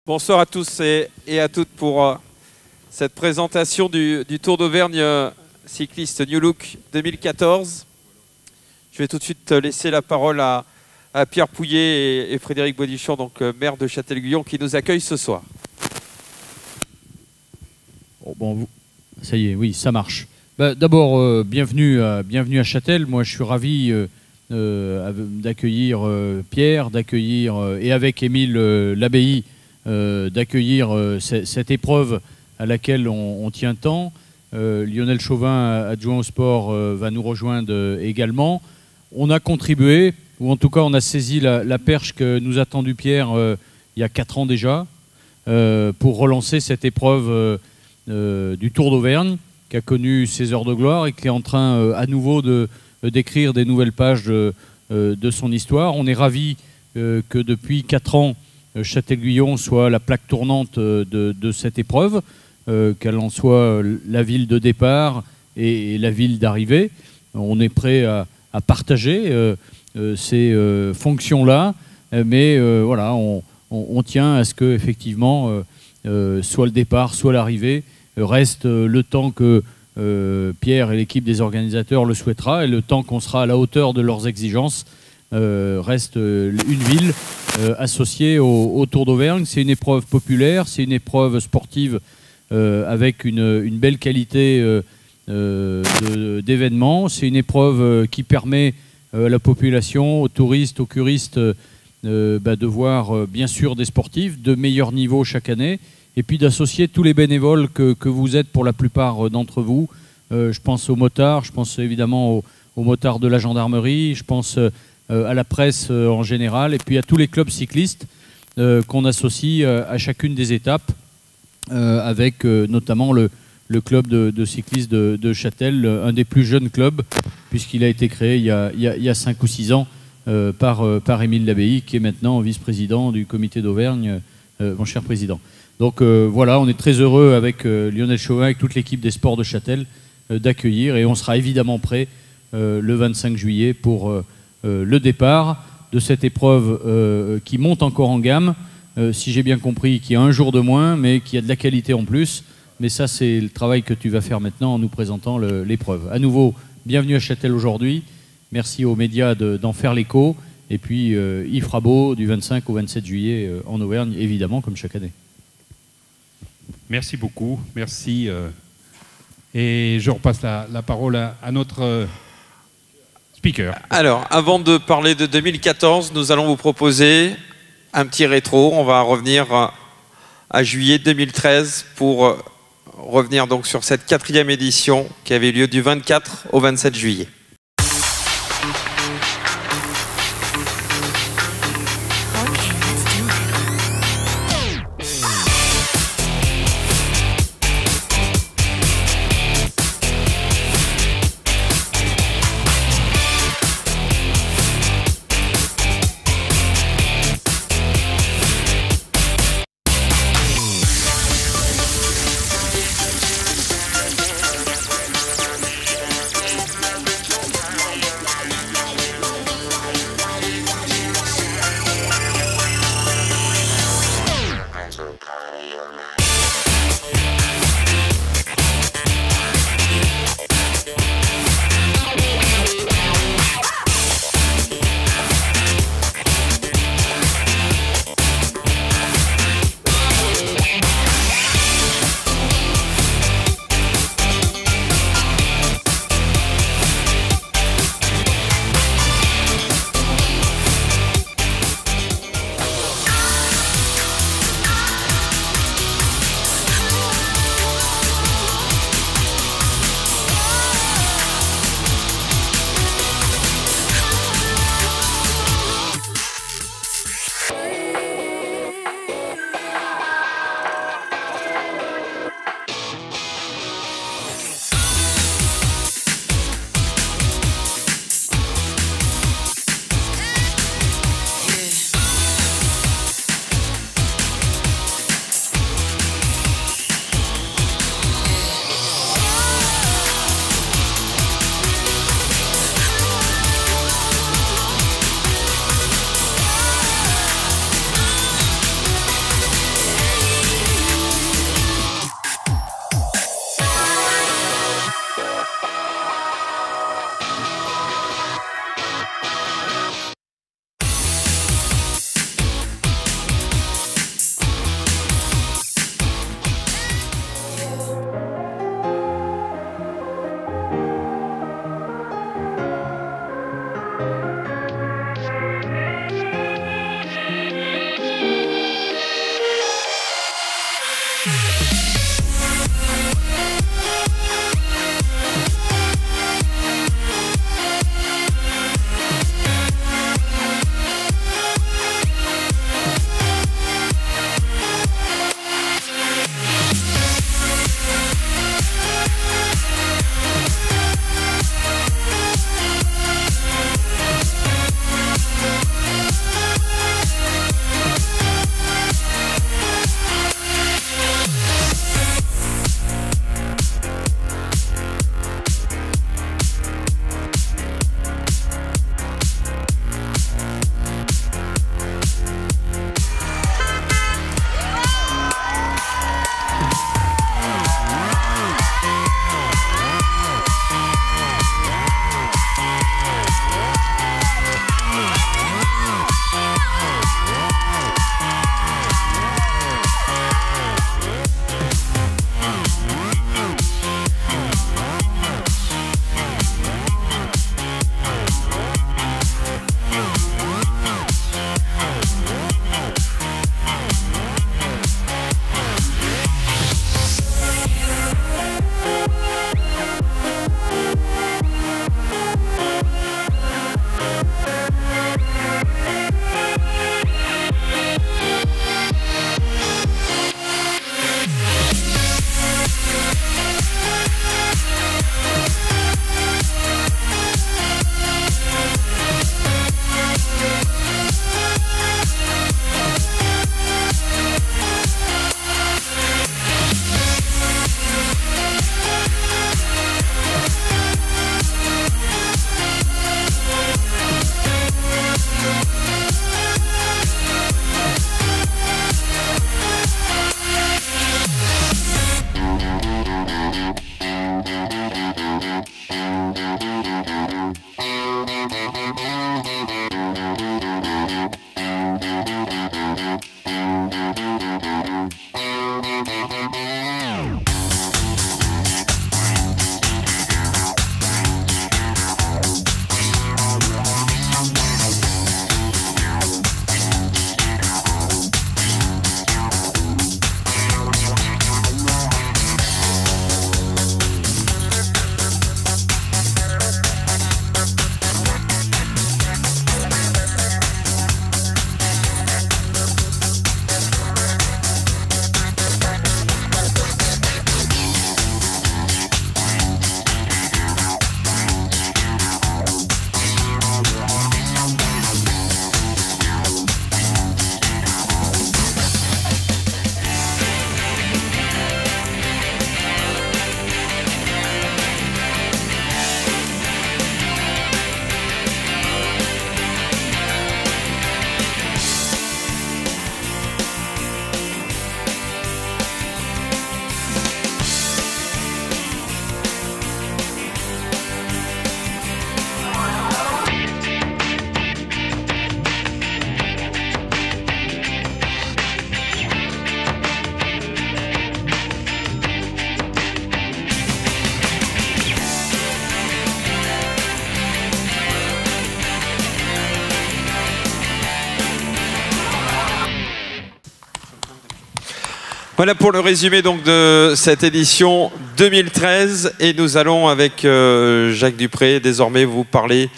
Bonsoir à tous et à toutes pour cette présentation du Tour d'Auvergne cycliste New Look 2014. Je vais tout de suite laisser la parole à Pierre Pouillet et Frédéric Baudichon, donc maire de Châtel-Guyon, qui nous accueillent ce soir. Bon, ça y est, oui, ça marche. D'abord, bienvenue à Châtel. Moi, je suis ravi d'accueillir Pierre, et avec Émile Labbaye, d'accueillir cette épreuve à laquelle on tient tant. Lionel Chauvin, adjoint au sport, va nous rejoindre également. On a contribué, ou en tout cas on a saisi la perche que nous a tendue Pierre il y a 4 ans déjà, pour relancer cette épreuve du Tour d'Auvergne, qui a connu ses heures de gloire et qui est en train à nouveau d'écrire des nouvelles pages de son histoire. On est ravis que depuis 4 ans, Châtel-Guyon soit la plaque tournante de cette épreuve, qu'elle en soit la ville de départ et la ville d'arrivée. On est prêt à partager ces fonctions-là, mais voilà, on tient à ce que effectivement soit le départ, soit l'arrivée reste le temps que Pierre et l'équipe des organisateurs le souhaitera, et le temps qu'on sera à la hauteur de leurs exigences. Reste une ville associée au Tour d'Auvergne. C'est une épreuve populaire, c'est une épreuve sportive avec une belle qualité d'événement. C'est une épreuve qui permet à la population, aux touristes, aux curistes de voir bien sûr des sportifs de meilleur niveau chaque année, et puis d'associer tous les bénévoles que vous êtes pour la plupart d'entre vous. Je pense aux motards, je pense évidemment aux motards de la gendarmerie, je pense à la presse en général, et puis à tous les clubs cyclistes qu'on associe à chacune des étapes, avec notamment le club de cyclistes de Châtel, un des plus jeunes clubs, puisqu'il a été créé il y a 5 ou 6 ans par Émile Labbaye, qui est maintenant vice-président du comité d'Auvergne, mon cher président. Donc voilà, on est très heureux avec Lionel Chauvin, avec toute l'équipe des sports de Châtel, d'accueillir, et on sera évidemment prêt le 25 juillet pour le départ de cette épreuve qui monte encore en gamme, si j'ai bien compris, qui a un jour de moins, mais qui a de la qualité en plus. Mais ça, c'est le travail que tu vas faire maintenant en nous présentant l'épreuve. À nouveau, bienvenue à Châtel aujourd'hui. Merci aux médias d'en faire l'écho. Et puis Yves Rabot, du 25 au 27 juillet en Auvergne, évidemment, comme chaque année. Merci beaucoup, merci. Et je repasse la parole à notre speaker. Alors, avant de parler de 2014, nous allons vous proposer un petit rétro. On va revenir à juillet 2013 pour revenir donc sur cette 4e édition qui avait lieu du 24 au 27 juillet. Voilà pour le résumé donc de cette édition 2013 et nous allons avec Jacques Dupré désormais vous parler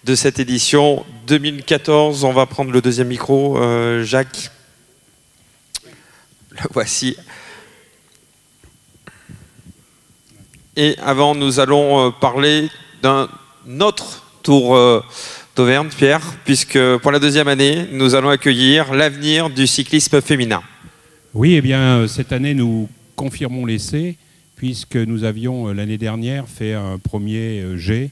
de cette édition 2014. On va prendre le deuxième micro, Jacques. Le voici. Et avant, nous allons parler d'un autre Tour d'Auvergne, Pierre, puisque pour la deuxième année, nous allons accueillir l'avenir du cyclisme féminin. Oui, eh bien, cette année, nous confirmons l'essai, puisque nous avions l'année dernière fait un premier jet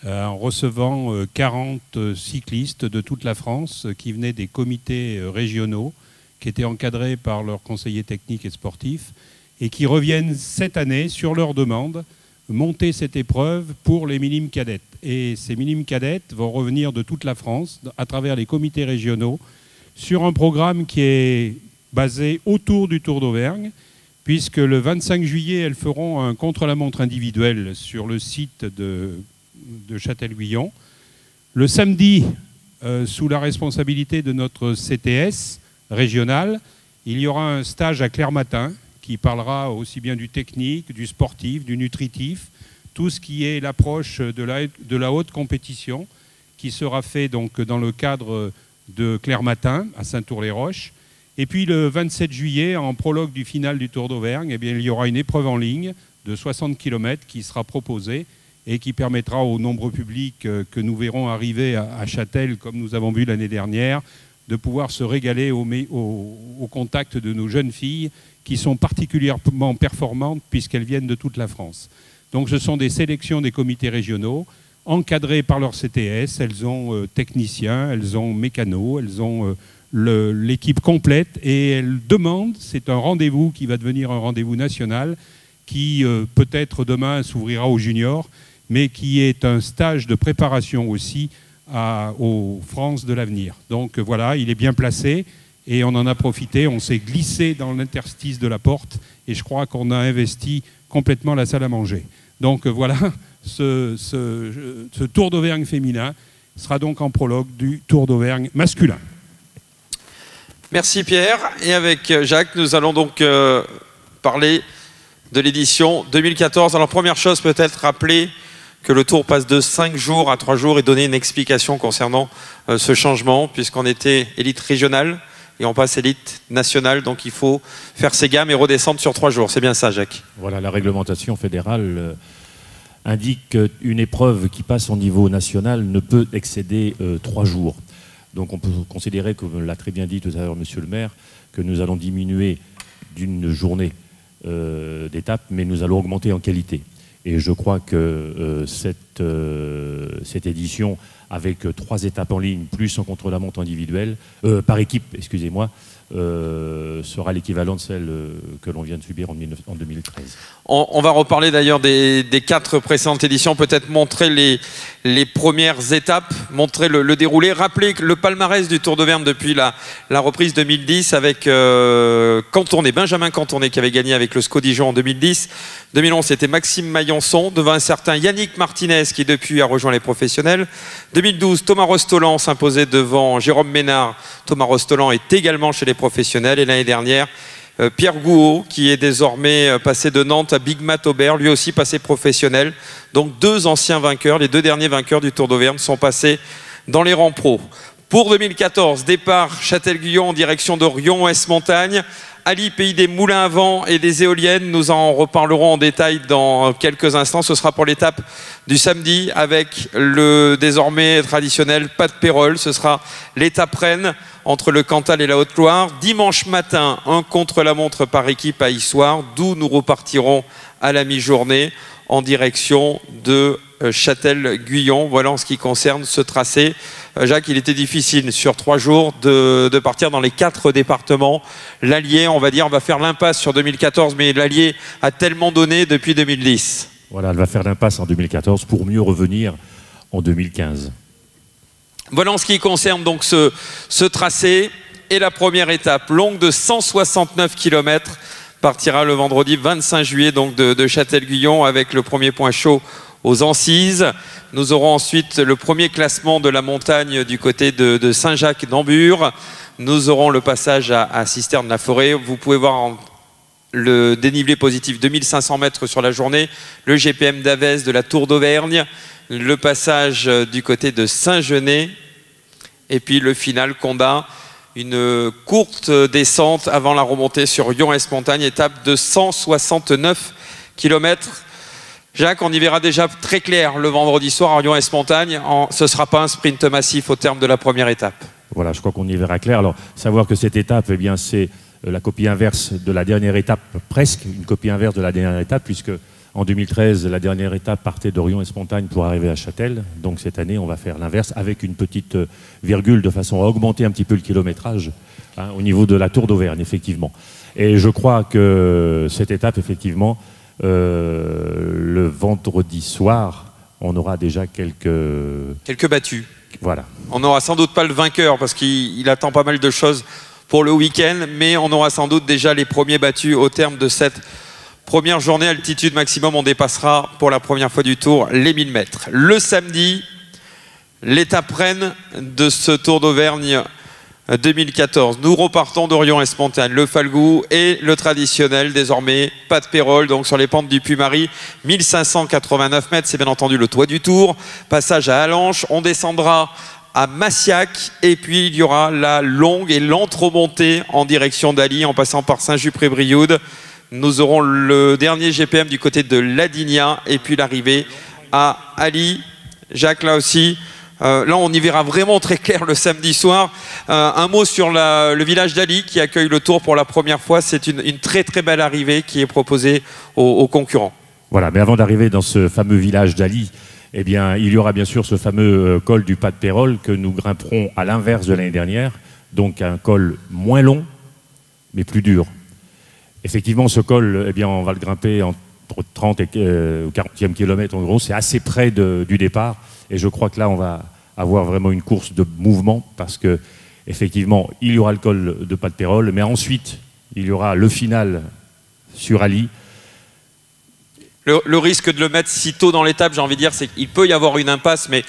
en recevant 40 cyclistes de toute la France qui venaient des comités régionaux, qui étaient encadrés par leurs conseillers techniques et sportifs, et qui reviennent cette année, sur leur demande, monter cette épreuve pour les minimes cadettes. Et ces minimes cadettes vont revenir de toute la France, à travers les comités régionaux, sur un programme qui est basé autour du Tour d'Auvergne, puisque le 25 juillet, elles feront un contre-la-montre individuel sur le site de Châtel-Guyon. Le samedi, sous la responsabilité de notre CTS régional, il y aura un stage à Clermatin qui parlera aussi bien du technique, du sportif, du nutritif, tout ce qui est l'approche de la haute compétition, qui sera fait donc dans le cadre de Clermatin, à Saint-Tour-les-Roches. Et puis le 27 juillet, en prologue du final du Tour d'Auvergne, eh bien, il y aura une épreuve en ligne de 60 km qui sera proposée et qui permettra au nombreux public que nous verrons arriver à Châtel, comme nous avons vu l'année dernière, de pouvoir se régaler au contact de nos jeunes filles qui sont particulièrement performantes puisqu'elles viennent de toute la France. Donc ce sont des sélections des comités régionaux encadrées par leur CTS. Elles ont techniciens, elles ont mécanos, elles ont l'équipe complète et elles demandent, c'est un rendez-vous qui va devenir un rendez-vous national qui peut-être demain s'ouvrira aux juniors, mais qui est un stage de préparation aussi aux France de l'avenir. Donc voilà, il est bien placé et on en a profité, on s'est glissé dans l'interstice de la porte et je crois qu'on a investi complètement la salle à manger. Donc voilà, ce Tour d'Auvergne féminin sera donc en prologue du Tour d'Auvergne masculin. Merci Pierre. Et avec Jacques, nous allons donc parler de l'édition 2014. Alors première chose, peut-être rappeler que le Tour passe de 5 jours à 3 jours et donner une explication concernant ce changement, puisqu'on était élite régionale et on passe élite nationale, donc il faut faire ses gammes et redescendre sur 3 jours. C'est bien ça, Jacques? Voilà, la réglementation fédérale indique qu'une épreuve qui passe au niveau national ne peut excéder 3 jours. Donc on peut considérer, comme l'a très bien dit tout à l'heure Monsieur le maire, que nous allons diminuer d'une journée d'étape, mais nous allons augmenter en qualité. Et je crois que cette édition, avec 3 étapes en ligne, plus un contre-la-montre individuel, par équipe, excusez-moi, sera l'équivalent de celle que l'on vient de subir en 2013. On va reparler d'ailleurs des 4 précédentes éditions, peut-être montrer les premières étapes, montrer le déroulé, rappeler le palmarès du Tour d'Auvergne depuis la reprise 2010 avec Benjamin Cantourné qui avait gagné avec le SCO Dijon en 2010. 2011 c'était Maxime Maillançon devant un certain Yannick Martinez qui depuis a rejoint les professionnels. 2012 Thomas Rostolan s'imposait devant Jérôme Ménard. Thomas Rostolan est également chez les professionnels et l'année dernière Pierre Gouault qui est désormais passé de Nantes à Big Mat Aubert, lui aussi passé professionnel. Donc 2 anciens vainqueurs, les 2 derniers vainqueurs du Tour d'Auvergne sont passés dans les rangs pro. Pour 2014, départ Châtel-Guyon en direction de Rion-Ouest-Montagne. Ali, pays des moulins à vent et des éoliennes, nous en reparlerons en détail dans quelques instants. Ce sera pour l'étape du samedi avec le désormais traditionnel pas de Pérol. Ce sera l'étape reine entre le Cantal et la Haute-Loire. Dimanche matin, un contre-la-montre par équipe à Issoire, d'où nous repartirons à la mi-journée en direction de Châtel-Guyon. Voilà en ce qui concerne ce tracé. Jacques, il était difficile sur 3 jours de partir dans les 4 départements. L'Allier, on va dire, va faire l'impasse sur 2014, mais l'Allier a tellement donné depuis 2010. Voilà, elle va faire l'impasse en 2014 pour mieux revenir en 2015. Voilà en ce qui concerne donc ce tracé. Et la première étape, longue de 169 km, partira le vendredi 25 juillet donc de Châtel-Guyon avec le premier point chaud aux Ancises. Nous aurons ensuite le premier classement de la montagne du côté de Saint-Jacques d'Ambure. Nous aurons le passage à Cisterne-la-Forêt. Vous pouvez voir le dénivelé positif 2500 mètres sur la journée, le GPM d'Avès de la Tour d'Auvergne, le passage du côté de Saint-Genès et puis le final Condat, une courte descente avant la remontée sur Yon-Esmontagne, étape de 169 km. Jacques, on y verra déjà très clair le vendredi soir à Yon-Esmontagne. Ce ne sera pas un sprint massif au terme de la première étape. Voilà, je crois qu'on y verra clair. Alors, savoir que cette étape, eh bien, c'est la copie inverse de la dernière étape, presque une copie inverse de la dernière étape, puisque en 2013, la dernière étape partait d'Orion-Esmontagne pour arriver à Châtel. Donc cette année, on va faire l'inverse avec une petite virgule de façon à augmenter un petit peu le kilométrage au niveau de la Tour d'Auvergne, effectivement. Et je crois que cette étape, effectivement, le vendredi soir, on aura déjà quelques battus. Voilà. On n'aura sans doute pas le vainqueur parce qu'il attend pas mal de choses pour le week-end, mais on aura sans doute déjà les premiers battus au terme de cette première journée. Altitude maximum, on dépassera pour la première fois du Tour les 1000 mètres. Le samedi, l'étape reine de ce Tour d'Auvergne 2014. Nous repartons d'Orion-Esmontagne, le Falgou et le traditionnel désormais, pas de Pérol, donc sur les pentes du Puy-Marie, 1589 mètres, c'est bien entendu le toit du Tour. Passage à Allanche, on descendra à Massiac et puis il y aura la longue et lente remontée en direction d'Ally en passant par Saint-Just-près-Brioude. Nous aurons le dernier GPM du côté de Ladigna et puis l'arrivée àAlly. Jacques, là aussi, là on y verra vraiment très clair le samedi soir. Un mot sur le village d'Ally qui accueille le Tour pour la première fois. C'est une très très belle arrivée qui est proposée aux concurrents. Voilà, mais avant d'arriver dans ce fameux village d'Ally, eh bien, il y aura bien sûr ce fameux col du Pas de Pérol que nous grimperons à l'inverse de l'année dernière, donc un col moins long, mais plus dur. Effectivement, ce col, eh bien, on va le grimper entre 30 et 40e kilomètre en gros, c'est assez près du départ, et je crois que là, on va avoir vraiment une course de mouvement, parce que effectivement, il y aura le col de Pas de Pérol, mais ensuite, il y aura le final surAlly. Le risque de le mettre si tôt dans l'étape, j'ai envie de dire, c'est qu'il peut y avoir une impasse, mais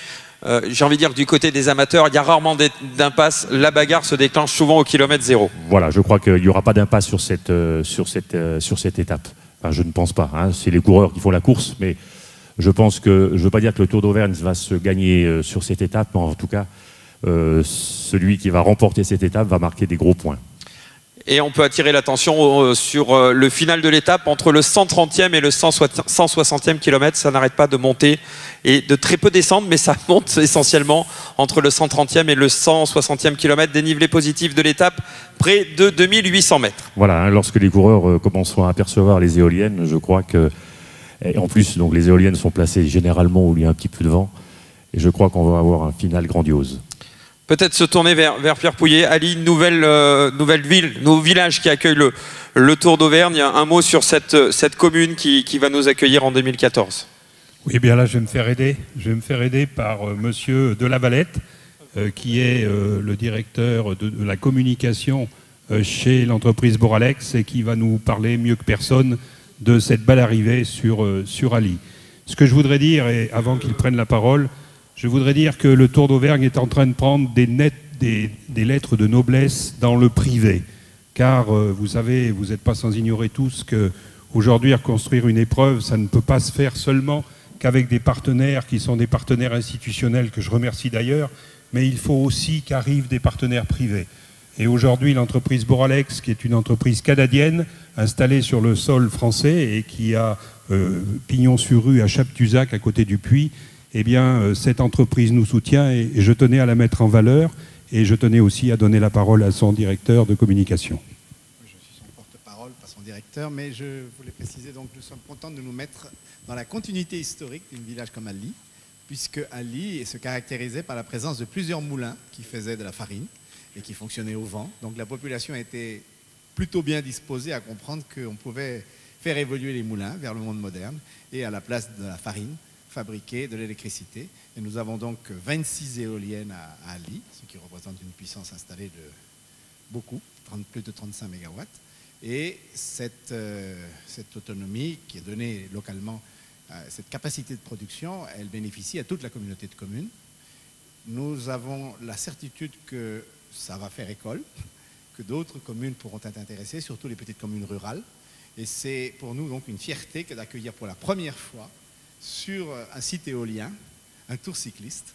j'ai envie de dire que du côté des amateurs, il y a rarement d'impasse. La bagarre se déclenche souvent au kilomètre zéro. Voilà, je crois qu'il n'y aura pas d'impasse sur cette étape. Enfin, je ne pense pas. Hein. C'est les coureurs qui font la course, mais je pense que, je ne veux pas dire que le Tour d'Auvergne va se gagner sur cette étape, mais en tout cas, celui qui va remporter cette étape va marquer des gros points. Et on peut attirer l'attention sur le final de l'étape, entre le 130e et le 160e kilomètre, ça n'arrête pas de monter et de très peu descendre, mais ça monte essentiellement entre le 130e et le 160e kilomètre, dénivelé positif de l'étape, près de 2800 mètres. Voilà, hein, lorsque les coureurs commenceront à apercevoir les éoliennes, je crois que, et en plus, donc, les éoliennes sont placées généralement où il y a un petit peu de vent, et je crois qu'on va avoir un final grandiose. Peut-être se tourner vers Pierre Pouillet. Ali, nouvelle ville, nouveau village qui accueille le Tour d'Auvergne. Un mot sur cette commune qui va nous accueillir en 2014. Oui, bien là, je vais me faire aider. Je vais me faire aider par monsieur Delavalette, qui est le directeur de la communication chez l'entreprise Boralex et qui va nous parler mieux que personne de cette belle arrivée surAlly. Ce que je voudrais dire, et avant qu'il prenne la parole, je voudrais dire que le Tour d'Auvergne est en train de prendre des lettres de noblesse dans le privé. Car vous savez, vous n'êtes pas sans ignorer tous qu'aujourd'hui, reconstruire une épreuve, ça ne peut pas se faire seulement qu'avec des partenaires qui sont des partenaires institutionnels, que je remercie d'ailleurs, mais il faut aussi qu'arrivent des partenaires privés. Et aujourd'hui, l'entreprise Boralex, qui est une entreprise canadienne, installée sur le sol français et qui a pignon sur rue à Chaptuzac, à côté du Puy, eh bien, cette entreprise nous soutient et je tenais à la mettre en valeur et je tenais aussi à donner la parole à son directeur de communication. Je suis son porte-parole, pas son directeur, mais je voulais préciser, donc nous sommes contents de nous mettre dans la continuité historique d'un village commeAlly, puisqueAlly se caractérisait par la présence de plusieurs moulins qui faisaient de la farine et qui fonctionnaient au vent. Donc la population était plutôt bien disposée à comprendre qu'on pouvait faire évoluer les moulins vers le monde moderne et à la place de la farine, fabriquer de l'électricité. Et nous avons donc 26 éoliennes àAlly, ce qui représente une puissance installée de beaucoup, plus de 35 MW. Et cette autonomie qui est donnée localement, cette capacité de production, elle bénéficie à toute la communauté de communes. Nous avons la certitude que ça va faire école, que d'autres communes pourront être intéressées, surtout les petites communes rurales. Et c'est pour nous donc une fierté que d'accueillir pour la première fois sur un site éolien un tour cycliste,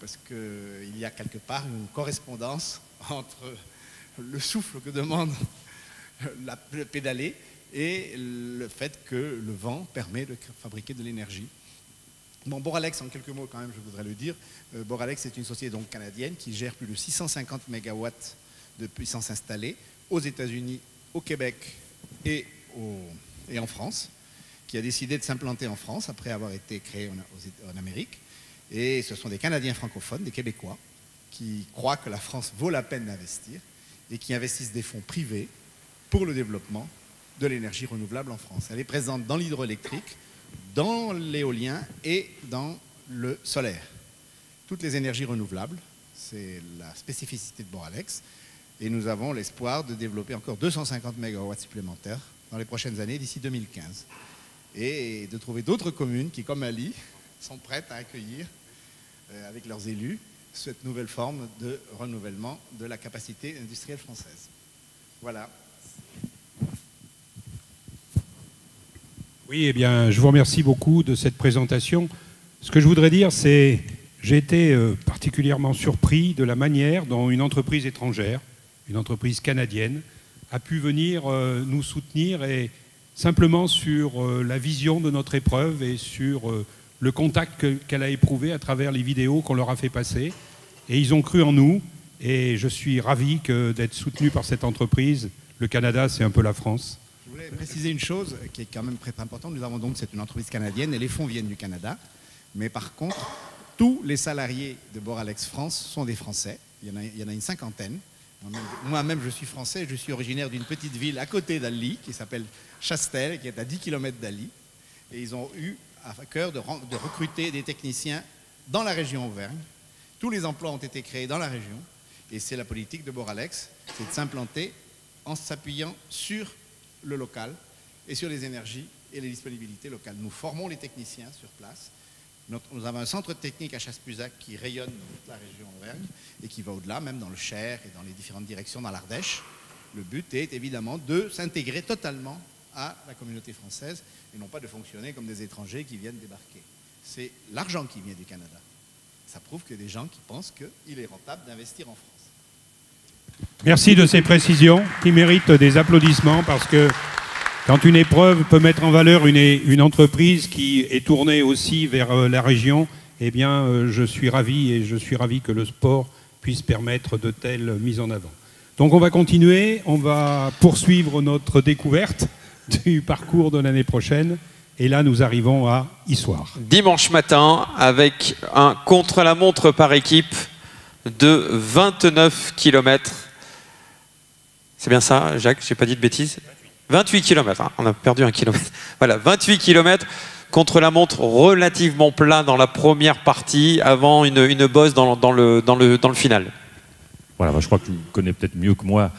parce qu'il y a quelque part une correspondance entre le souffle que demande le pédaler et le fait que le vent permet de fabriquer de l'énergie. Bon, Boralex, en quelques mots quand même, je voudrais le dire. Boralex est une société donc canadienne qui gère plus de 650 MW de puissance installée aux États-Unis, au Québec et en France, qui a décidé de s'implanter en France après avoir été créé en Amérique. Et ce sont des Canadiens francophones, des Québécois, qui croient que la France vaut la peine d'investir et qui investissent des fonds privés pour le développement de l'énergie renouvelable en France. Elle est présente dans l'hydroélectrique, dans l'éolien et dans le solaire. Toutes les énergies renouvelables, c'est la spécificité de Boralex. Et nous avons l'espoir de développer encore 250 MW supplémentaires dans les prochaines années, d'ici 2015. Et de trouver d'autres communes qui, comme Ali, sont prêtes à accueillir, avec leurs élus, cette nouvelle forme de renouvellement de la capacité industrielle française. Voilà. Oui, eh bien, je vous remercie beaucoup de cette présentation. Ce que je voudrais dire, c'est que j'ai été particulièrement surpris de la manière dont une entreprise étrangère, une entreprise canadienne, a pu venir nous soutenir et simplement sur la vision de notre épreuve et sur le contact qu'elle a éprouvé à travers les vidéos qu'on leur a fait passer. Et ils ont cru en nous et je suis ravi d'être soutenu par cette entreprise. Le Canada, c'est un peu la France. Je voulais préciser une chose qui est quand même très importante. Nous avons donc, c'est une entreprise canadienne et les fonds viennent du Canada. Mais par contre, tous les salariés de Boralex France sont des Français. Il y en a une cinquantaine. Moi-même, je suis français. Je suis originaire d'une petite ville à côté d'Ally qui s'appelle Chastel, qui est à 10 km d'Ally. Et ils ont eu à cœur de recruter des techniciens dans la région Auvergne. Tous les emplois ont été créés dans la région. Et c'est la politique de Boralex, c'est de s'implanter en s'appuyant sur le local et sur les énergies et les disponibilités locales. Nous formons les techniciens sur place. Nous avons un centre technique à Chassepuzac qui rayonne dans toute la région Auvergne et qui va au-delà, même dans le Cher et dans les différentes directions dans l'Ardèche. Le but est évidemment de s'intégrer totalement à la communauté française et non pas de fonctionner comme des étrangers qui viennent débarquer. C'est l'argent qui vient du Canada. Ça prouve qu'il y a des gens qui pensent qu'il est rentable d'investir en France. Merci de ces précisions qui méritent des applaudissements parce que quand une épreuve peut mettre en valeur une entreprise qui est tournée aussi vers la région, eh bien, je suis ravi et je suis ravi que le sport puisse permettre de telles mises en avant. Donc on va continuer, on va poursuivre notre découverte du parcours de l'année prochaine. Et là, nous arrivons à Issoire. Dimanche matin, avec un contre-la-montre par équipe de 29 km. C'est bien ça, Jacques? J'ai pas dit de bêtises? 28 km, hein, on a perdu 1 kilomètre. Voilà, 28 km contre la montre relativement plat dans la première partie, avant une bosse dans le final. Voilà, je crois que tu connais peut-être mieux que moi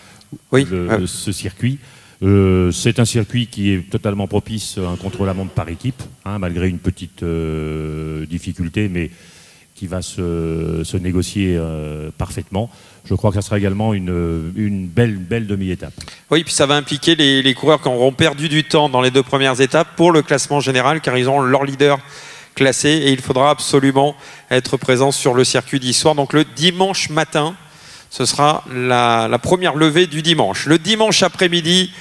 ce circuit. C'est un circuit qui est totalement propice à un contre-la-montre par équipe, hein, malgré une petite difficulté, mais qui va se négocier parfaitement. Je crois que ça sera également une belle demi-étape. Oui, puis ça va impliquer les coureurs qui auront perdu du temps dans les 2 premières étapes pour le classement général, car ils ont leur leader classé et il faudra absolument être présent sur le circuit d'Issoire. Donc le dimanche matin, ce sera la première levée du dimanche. Le dimanche après-midi,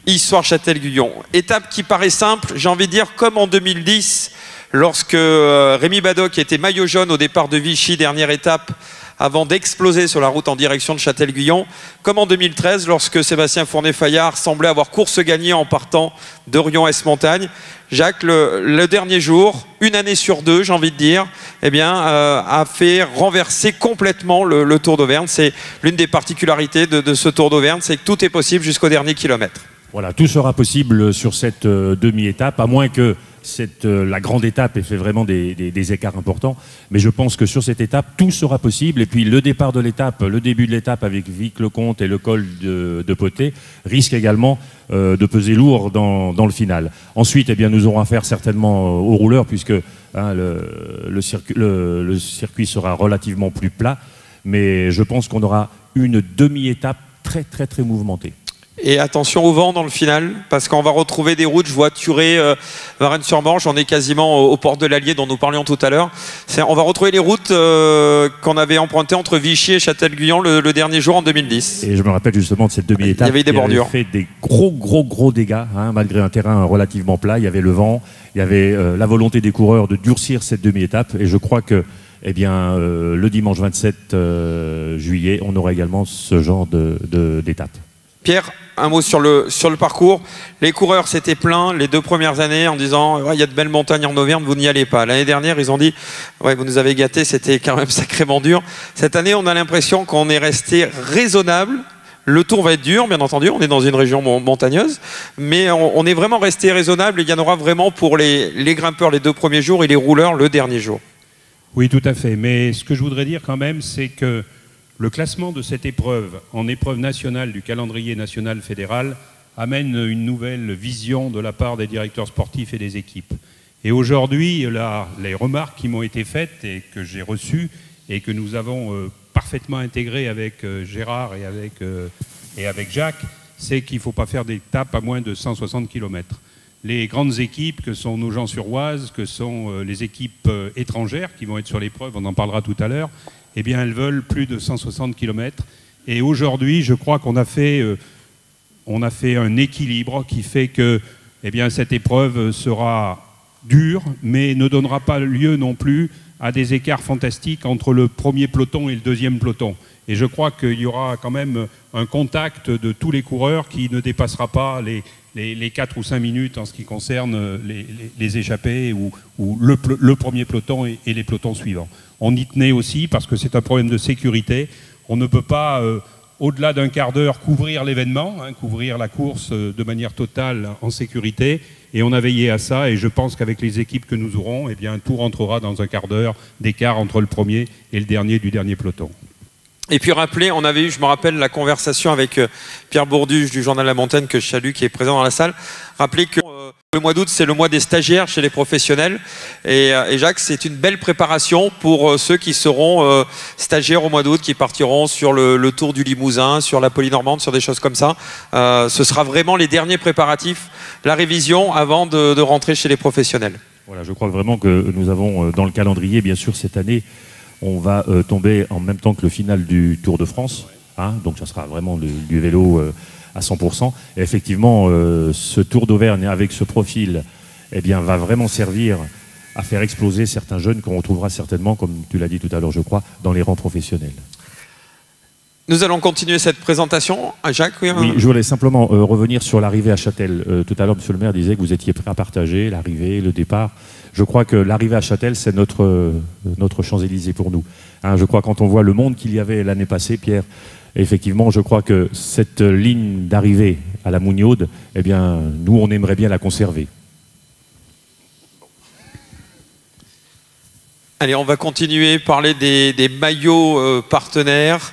Issoire-Châtel-Guyon. Étape qui paraît simple, j'ai envie de dire comme en 2010, lorsque Rémi Badoc était maillot jaune au départ de Vichy, dernière étape, avant d'exploser sur la route en direction de Châtel-Guyon, comme en 2013, lorsque Sébastien Fournet-Fayard semblait avoir course gagnée en partant d'Orion-Est-Montagne. Jacques, le dernier jour, une année sur 2, j'ai envie de dire, eh bien, a fait renverser complètement le Tour d'Auvergne. C'est l'une des particularités de ce Tour d'Auvergne, c'est que tout est possible jusqu'au dernier kilomètre. Voilà, tout sera possible sur cette demi-étape, à moins que la grande étape ait fait vraiment des écarts importants. Mais je pense que sur cette étape, tout sera possible. Et puis le départ de l'étape, le début de l'étape avec Vic-le-Comte et le col de Potet risque également de peser lourd dans le final. Ensuite, eh bien, nous aurons affaire certainement aux rouleurs, puisque hein, le circuit sera relativement plus plat. Mais je pense qu'on aura une demi-étape très mouvementée. Et attention au vent dans le final, parce qu'on va retrouver des routes, je vois Thuré, Varennes-sur-Morge, on est quasiment aux portes de l'Allier dont nous parlions tout à l'heure. On va retrouver les routes qu'on avait empruntées entre Vichy et Châtel-Guyon le dernier jour en 2010. Et je me rappelle justement de cette demi-étape. Il y avait des bordures. Fait des gros dégâts, hein, malgré un terrain relativement plat. Il y avait le vent, il y avait la volonté des coureurs de durcir cette demi-étape. Et je crois que eh bien, le dimanche 27 juillet, on aura également ce genre d'étape. Pierre, un mot sur le parcours. Les coureurs s'étaient plaints les 2 premières années en disant ouais, y a de belles montagnes en Auvergne, vous n'y allez pas. L'année dernière, ils ont dit ouais, vous nous avez gâtés, c'était quand même sacrément dur. Cette année, on a l'impression qu'on est resté raisonnable. Le tour va être dur, bien entendu, on est dans une région montagneuse, mais on est vraiment resté raisonnable et il y en aura vraiment pour les grimpeurs les 2 premiers jours et les rouleurs le dernier jour. Oui, tout à fait. Mais ce que je voudrais dire quand même, c'est que le classement de cette épreuve en épreuve nationale du calendrier national fédéral amène une nouvelle vision de la part des directeurs sportifs et des équipes. Et aujourd'hui, les remarques qui m'ont été faites et que j'ai reçues et que nous avons parfaitement intégrées avec Gérard et avec Jacques, c'est qu'il ne faut pas faire d'étapes à moins de 160 km. Les grandes équipes que sont Nogent-sur-Oise, que sont les équipes étrangères qui vont être sur l'épreuve, on en parlera tout à l'heure, eh bien, elles veulent plus de 160 km. Et aujourd'hui, je crois qu'on a fait un équilibre qui fait que eh bien, cette épreuve sera dure, mais ne donnera pas lieu non plus à des écarts fantastiques entre le premier peloton et le deuxième peloton. Et je crois qu'il y aura quand même un contact de tous les coureurs qui ne dépassera pas les 4 ou 5 minutes en ce qui concerne les échappées ou le premier peloton et les pelotons suivants. On y tenait aussi parce que c'est un problème de sécurité. On ne peut pas, au-delà d'un quart d'heure, couvrir l'événement, hein, couvrir la course de manière totale en sécurité. Et on a veillé à ça et je pense qu'avec les équipes que nous aurons, eh bien, tout rentrera dans un quart d'heure d'écart entre le premier et le dernier du dernier peloton. Et puis rappeler, on avait eu, je me rappelle, la conversation avec Pierre Bourduche du Journal La Montagne, que je salue, qui est présent dans la salle. Rappeler que le mois d'août, c'est le mois des stagiaires chez les professionnels. Et Jacques, c'est une belle préparation pour ceux qui seront stagiaires au mois d'août, qui partiront sur le Tour du Limousin, sur la Polynormande, sur des choses comme ça. Ce sera vraiment les derniers préparatifs, la révision avant de rentrer chez les professionnels. Voilà, je crois vraiment que nous avons dans le calendrier, bien sûr, cette année, on va tomber en même temps que le final du Tour de France. Hein, donc ça sera vraiment du vélo à 100%. Et effectivement, ce Tour d'Auvergne avec ce profil eh bien, va vraiment servir à faire exploser certains jeunes qu'on retrouvera certainement, comme tu l'as dit tout à l'heure, je crois, dans les rangs professionnels. Nous allons continuer cette présentation. Jacques, oui, oui, je voulais simplement revenir sur l'arrivée à Châtel. Tout à l'heure, monsieur le maire disait que vous étiez prêt à partager l'arrivée, le départ. Je crois que l'arrivée à Châtel, c'est notre Champs-Élysées pour nous. Hein, je crois quand on voit le monde qu'il y avait l'année passée, Pierre, effectivement, je crois que cette ligne d'arrivée à la Mougnaude, eh bien, nous, on aimerait bien la conserver. Allez, on va continuer à parler des maillots partenaires.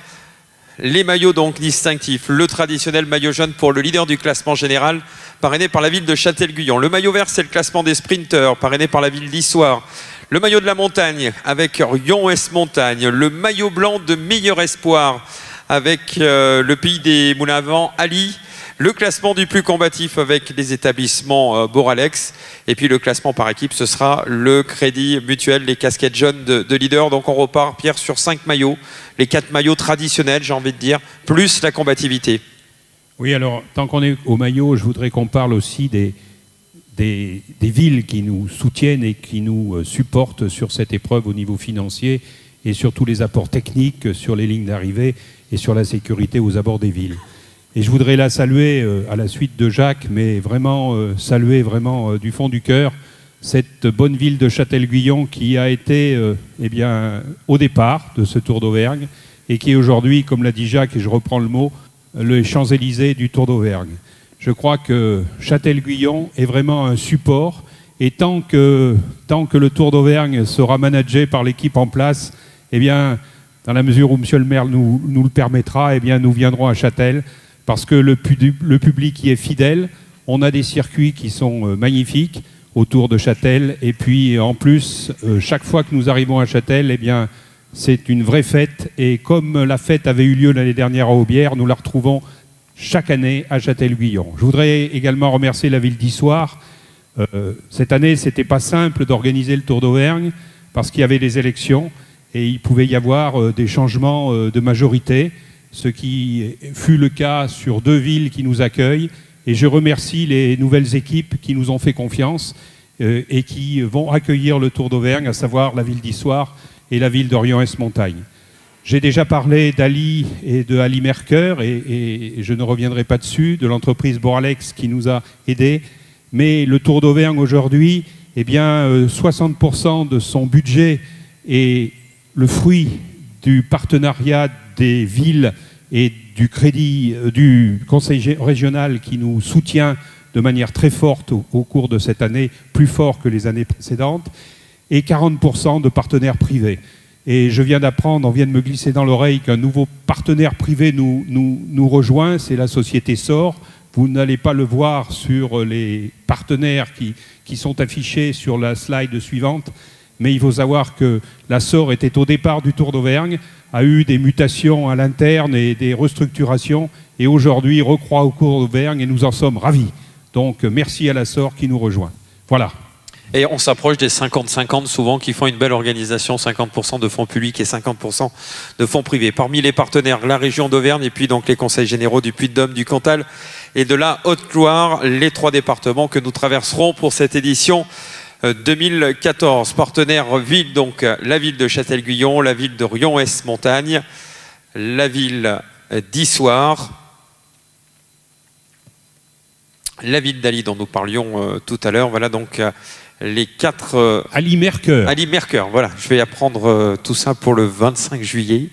Les maillots donc distinctifs, le traditionnel maillot jaune pour le leader du classement général, parrainé par la ville de Châtel-Guyon. Le maillot vert, c'est le classement des sprinteurs, parrainé par la ville d'Issoire. Le maillot de la montagne, avec Rion-Ouest Montagne. Le maillot blanc de meilleur espoir, avec le pays des moulins à vent, Ali. Le classement du plus combatif avec les établissements Boralex. Et puis le classement par équipe, ce sera le Crédit Mutuel, les casquettes jaunes de leader. Donc on repart, Pierre, sur 5 maillots. Les 4 maillots traditionnels, j'ai envie de dire, plus la combativité. Oui, alors, tant qu'on est au maillot, je voudrais qu'on parle aussi des villes qui nous soutiennent et qui nous supportent sur cette épreuve au niveau financier et sur tous les apports techniques sur les lignes d'arrivée et sur la sécurité aux abords des villes. Et je voudrais la saluer à la suite de Jacques, mais vraiment saluer vraiment du fond du cœur cette bonne ville de Châtel-Guyon qui a été eh bien, au départ de ce Tour d'Auvergne et qui est aujourd'hui, comme l'a dit Jacques, et je reprends le mot, le Champs-Élysées du Tour d'Auvergne. Je crois que Châtel-Guyon est vraiment un support et tant que le Tour d'Auvergne sera managé par l'équipe en place, eh bien, dans la mesure où monsieur le maire nous le permettra, eh bien, nous viendrons à Châtel parce que le public y est fidèle. On a des circuits qui sont magnifiques autour de Châtel et puis en plus, chaque fois que nous arrivons à Châtel, eh bien, c'est une vraie fête et comme la fête avait eu lieu l'année dernière à Aubière, nous la retrouvons chaque année à Châtel-Guyon. Je voudrais également remercier la ville d'Issoire. Cette année, ce n'était pas simple d'organiser le Tour d'Auvergne parce qu'il y avait des élections et il pouvait y avoir des changements de majorité, ce qui fut le cas sur 2 villes qui nous accueillent. Et je remercie les nouvelles équipes qui nous ont fait confiance et qui vont accueillir le Tour d'Auvergne, à savoir la ville d'Issoire et la ville d'Orion-Est-Montagne. J'ai déjà parlé d'Ali et de Ali Mercœur et je ne reviendrai pas dessus, de l'entreprise Boralex qui nous a aidés. Mais le Tour d'Auvergne aujourd'hui, eh bien, 60% de son budget est le fruit du partenariat des villes et du crédit du conseil régional qui nous soutient de manière très forte au cours de cette année, plus fort que les années précédentes, et 40% de partenaires privés. Et je viens d'apprendre, on vient de me glisser dans l'oreille qu'un nouveau partenaire privé nous rejoint, c'est la société SOR. Vous n'allez pas le voir sur les partenaires qui sont affichés sur la slide suivante, mais il faut savoir que la SOR était au départ du Tour d'Auvergne, a eu des mutations à l'interne et des restructurations, et aujourd'hui recroît au Tour d'Auvergne et nous en sommes ravis. Donc merci à la SOR qui nous rejoint. Voilà. Et on s'approche des 50-50 souvent qui font une belle organisation, 50% de fonds publics et 50% de fonds privés. Parmi les partenaires, la région d'Auvergne et puis donc les conseils généraux du Puy-de-Dôme, du Cantal et de la Haute-Loire, les 3 départements que nous traverserons pour cette édition 2014. Partenaires ville, donc la ville de Châtel-Guyon, la ville de Rion-Est-Montagne, la ville d'Issoire, la ville d'Ali dont nous parlions tout à l'heure. Voilà donc les 4... Ali Mercœur. Ali Mercœur, voilà. Je vais apprendre tout ça pour le 25 juillet.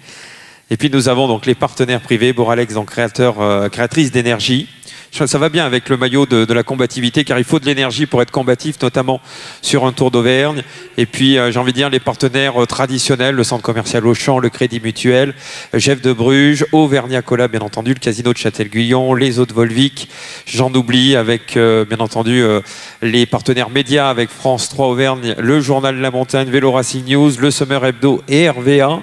Et puis nous avons donc les partenaires privés, Boralex, donc créatrice d'énergie. Ça va bien avec le maillot de la combativité, car il faut de l'énergie pour être combatif, notamment sur un Tour d'Auvergne. Et puis, j'ai envie de dire, les partenaires traditionnels, le centre commercial Auchan, le Crédit Mutuel, Jeff de Bruges, Auvergnat Cola, bien entendu, le casino de Châtel-Guyon, les eaux de Volvic. J'en oublie avec, bien entendu, les partenaires médias avec France 3 Auvergne, le journal de la montagne, Vélo Racing News, le Summer Hebdo et RVA.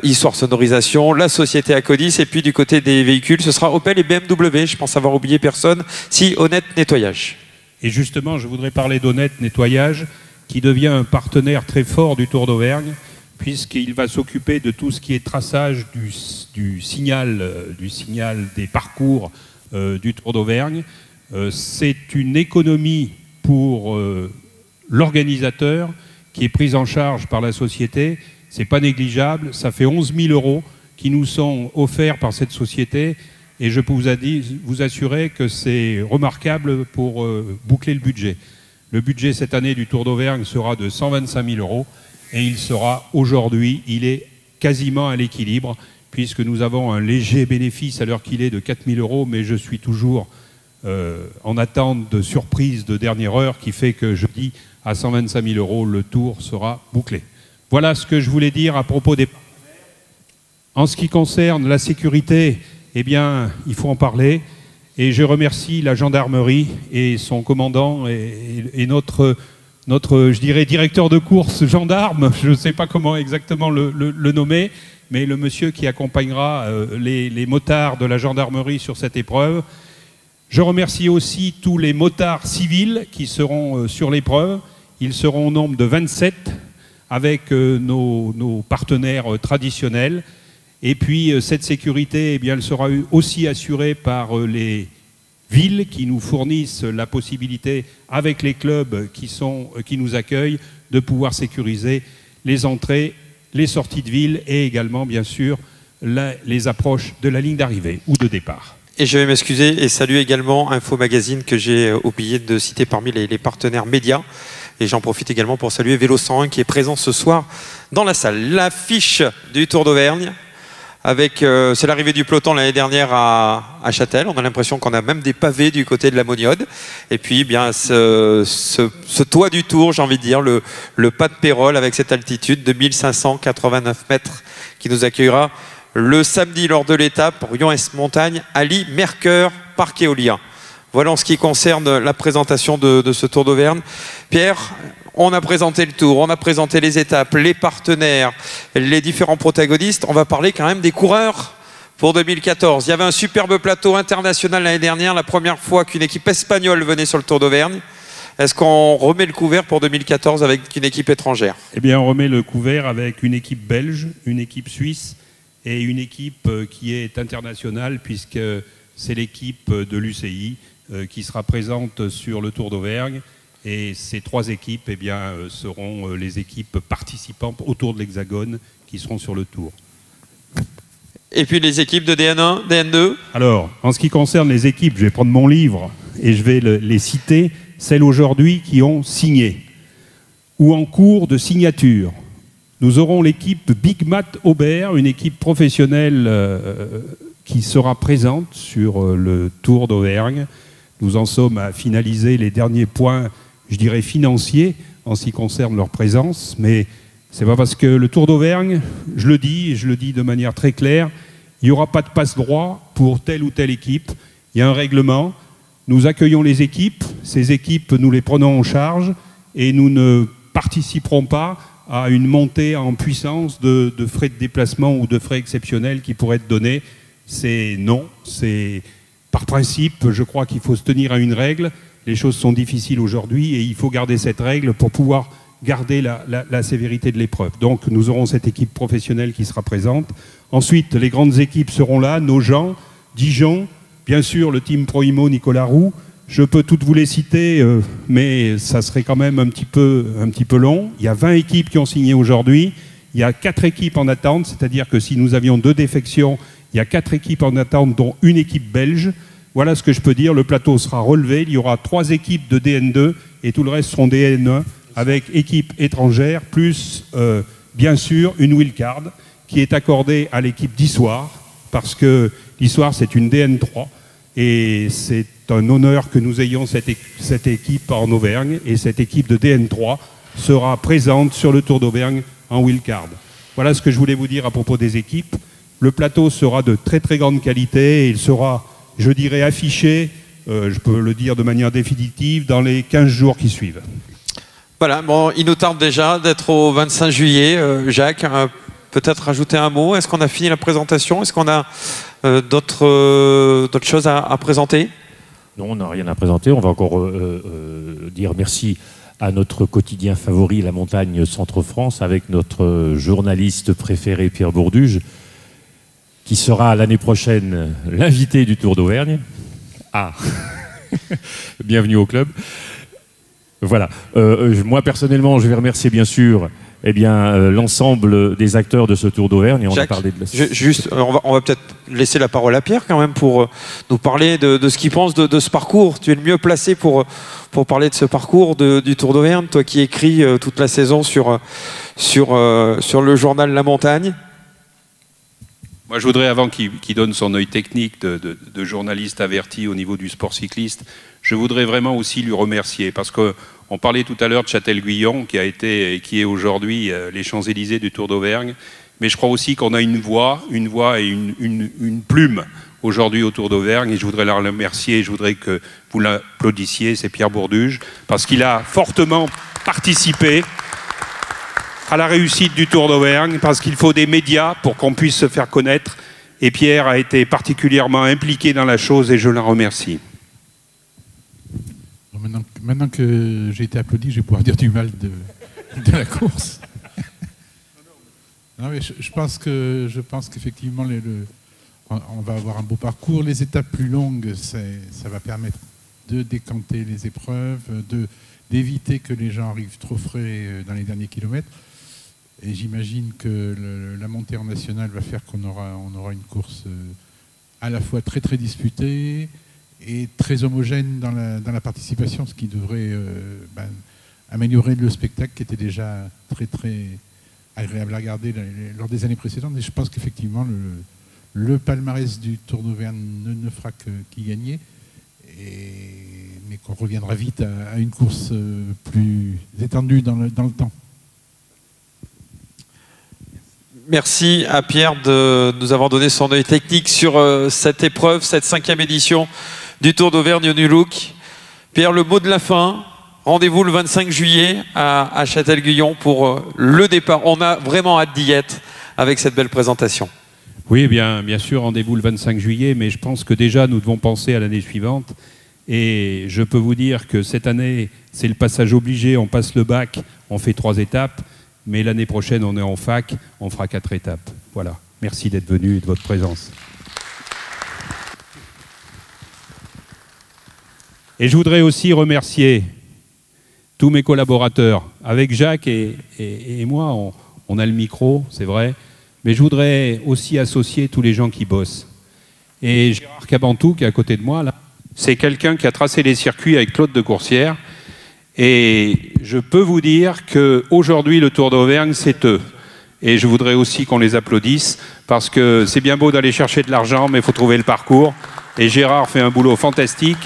Histoire Sonorisation, la société Acodis, et puis du côté des véhicules, ce sera Opel et BMW. Je pense avoir oublié personne. Si, Honnête Nettoyage. Et justement, je voudrais parler d'Honnête Nettoyage, qui devient un partenaire très fort du Tour d'Auvergne, puisqu'il va s'occuper de tout ce qui est traçage du signal des parcours du Tour d'Auvergne. C'est une économie pour l'organisateur qui est prise en charge par la société. C'est pas négligeable, ça fait 11 000 € qui nous sont offerts par cette société et je peux vous assurer que c'est remarquable pour boucler le budget. Le budget cette année du Tour d'Auvergne sera de 125 000 € et il sera aujourd'hui, il est quasiment à l'équilibre puisque nous avons un léger bénéfice à l'heure qu'il est de 4 000 €, mais je suis toujours en attente de surprise de dernière heure qui fait que je dis à 125 000 € le Tour sera bouclé. Voilà ce que je voulais dire à propos des partenaires. En ce qui concerne la sécurité, eh bien, il faut en parler. Et je remercie la gendarmerie et son commandant et notre, je dirais, directeur de course gendarme, je ne sais pas comment exactement le nommer, mais le monsieur qui accompagnera les motards de la gendarmerie sur cette épreuve. Je remercie aussi tous les motards civils qui seront sur l'épreuve. Ils seront au nombre de 27 avec nos partenaires traditionnels. Et puis cette sécurité, eh bien, elle sera aussi assurée par les villes qui nous fournissent la possibilité, avec les clubs qui nous accueillent, de pouvoir sécuriser les entrées, les sorties de ville et également, bien sûr, les approches de la ligne d'arrivée ou de départ. Et je vais m'excuser et saluer également Info Magazine que j'ai oublié de citer parmi les partenaires médias. Et j'en profite également pour saluer Vélo 101 qui est présent ce soir dans la salle. L'affiche du Tour d'Auvergne, c'est l'arrivée du peloton l'année dernière à Châtel. On a l'impression qu'on a même des pavés du côté de la Moniode. Et puis bien ce toit du Tour, j'ai envie de dire, le pas de Pérol avec cette altitude de 1589 mètres qui nous accueillera le samedi lors de l'étape Rion-Est-Montagne, Ali Mercœur, Parc Éolien. Voilà en ce qui concerne la présentation de ce Tour d'Auvergne. Pierre, on a présenté le Tour, on a présenté les étapes, les partenaires, les différents protagonistes. On va parler quand même des coureurs pour 2014. Il y avait un superbe plateau international l'année dernière, la première fois qu'une équipe espagnole venait sur le Tour d'Auvergne. Est-ce qu'on remet le couvert pour 2014 avec une équipe étrangère? Eh bien, on remet le couvert avec une équipe belge, une équipe suisse et une équipe qui est internationale, puisque c'est l'équipe de l'UCI qui sera présente sur le Tour d'Auvergne. Et ces 3 équipes eh bien, seront les équipes participantes autour de l'Hexagone qui seront sur le Tour. Et puis les équipes de DN1, DN2? Alors, en ce qui concerne les équipes, je vais prendre mon livre et je vais les citer. Celles aujourd'hui qui ont signé ou en cours de signature. Nous aurons l'équipe Big Mat Aubert, une équipe professionnelle qui sera présente sur le Tour d'Auvergne. Nous en sommes à finaliser les derniers points, je dirais, financiers en ce qui concerne leur présence. Mais c'est pas parce que le Tour d'Auvergne, je le dis, et je le dis de manière très claire, il n'y aura pas de passe-droit pour telle ou telle équipe. Il y a un règlement. Nous accueillons les équipes, ces équipes, nous les prenons en charge et nous ne participerons pas à une montée en puissance de frais de déplacement ou de frais exceptionnels qui pourraient être donnés. C'est non, c'est par principe, je crois qu'il faut se tenir à une règle. Les choses sont difficiles aujourd'hui et il faut garder cette règle pour pouvoir garder la sévérité de l'épreuve. Donc nous aurons cette équipe professionnelle qui sera présente. Ensuite, les grandes équipes seront là, Nogent, Dijon, bien sûr, le team Proimo, Nicolas Roux. Je peux toutes vous les citer, mais ça serait quand même un petit peu long. Il y a 20 équipes qui ont signé aujourd'hui. Il y a 4 équipes en attente, c'est-à-dire que si nous avions 2 défections, il y a 4 équipes en attente, dont une équipe belge. Voilà ce que je peux dire. Le plateau sera relevé. Il y aura 3 équipes de DN2 et tout le reste seront DN1 avec équipe étrangère, plus, bien sûr, une wildcard qui est accordée à l'équipe d'Issoire, parce que l'Issoire, c'est une DN3. Et c'est un honneur que nous ayons cette équipe en Auvergne. Et cette équipe de DN3 sera présente sur le Tour d'Auvergne en wildcard. Voilà ce que je voulais vous dire à propos des équipes. Le plateau sera de très très grande qualité et il sera, je dirais, affiché, je peux le dire de manière définitive, dans les 15 jours qui suivent. Voilà, bon, il nous tarde déjà d'être au 25 juillet. Jacques, peut-être rajouter un mot. Est-ce qu'on a fini la présentation? Est-ce qu'on a d'autres choses à présenter? Non, on n'a rien à présenter. On va encore dire merci à notre quotidien favori, La Montagne Centre-France, avec notre journaliste préféré, Pierre Bourduge, qui sera l'année prochaine l'invité du Tour d'Auvergne. Ah, bienvenue au club. Voilà. Moi, personnellement, je vais remercier bien sûr l'ensemble des acteurs de ce Tour d'Auvergne. Jacques, on va peut-être laisser la parole à Pierre quand même pour nous parler de ce qu'il pense de ce parcours. Tu es le mieux placé pour parler de ce parcours du Tour d'Auvergne, toi qui écris toute la saison sur le journal La Montagne. Moi, je voudrais, avant qu'il donne son œil technique de journaliste averti au niveau du sport cycliste, je voudrais vraiment aussi lui remercier, parce qu'on parlait tout à l'heure de Châtel-Guyon, qui a été et qui est aujourd'hui les Champs-Élysées du Tour d'Auvergne, mais je crois aussi qu'on a une voix et une plume aujourd'hui au Tour d'Auvergne, et je voudrais la remercier, et je voudrais que vous l'applaudissiez, c'est Pierre Bourduge, parce qu'il a fortement participé à la réussite du Tour d'Auvergne, parce qu'il faut des médias pour qu'on puisse se faire connaître. Et Pierre a été particulièrement impliqué dans la chose et je l'en remercie. Maintenant que j'ai été applaudi, je vais pouvoir dire du mal de la course. Non, mais je pense qu'effectivement, on va avoir un beau parcours. Les étapes plus longues, ça va permettre de décanter les épreuves, d'éviter que les gens arrivent trop frais dans les derniers kilomètres. Et j'imagine que la montée en national va faire qu'on aura une course à la fois très très disputée et très homogène dans la participation, ce qui devrait améliorer le spectacle qui était déjà très très agréable à regarder lors des années précédentes. Et je pense qu'effectivement le palmarès du Tour d'Auvergne ne fera qu'y gagner, mais qu'on reviendra vite à une course plus étendue dans le temps. Merci à Pierre de nous avoir donné son œil technique sur cette épreuve, cette 5e édition du Tour d'Auvergne-New-Look. Pierre, le mot de la fin. Rendez-vous le 25 juillet à Châtel-Guyon pour le départ. On a vraiment hâte d'y être avec cette belle présentation. Oui, bien sûr, rendez-vous le 25 juillet, mais je pense que déjà nous devons penser à l'année suivante. Et je peux vous dire que cette année, c'est le passage obligé, on passe le bac, on fait 3 étapes, mais l'année prochaine, on est en fac, on fera 4 étapes. Voilà. Merci d'être venu et de votre présence. Et je voudrais aussi remercier tous mes collaborateurs. Avec Jacques et moi, on a le micro, c'est vrai, mais je voudrais aussi associer tous les gens qui bossent. Et Gérard Cabantou, qui est à côté de moi, là, c'est quelqu'un qui a tracé les circuits avec Claude de Coursières. Et je peux vous dire qu'aujourd'hui, le Tour d'Auvergne, c'est eux. Et je voudrais aussi qu'on les applaudisse, parce que c'est bien beau d'aller chercher de l'argent, mais il faut trouver le parcours. Et Gérard fait un boulot fantastique.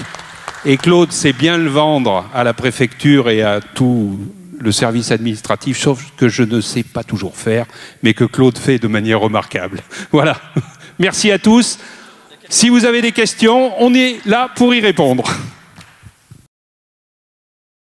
Et Claude sait bien le vendre à la préfecture et à tout le service administratif, sauf que je ne sais pas toujours faire, mais que Claude fait de manière remarquable. Voilà. Merci à tous. Si vous avez des questions, on est là pour y répondre.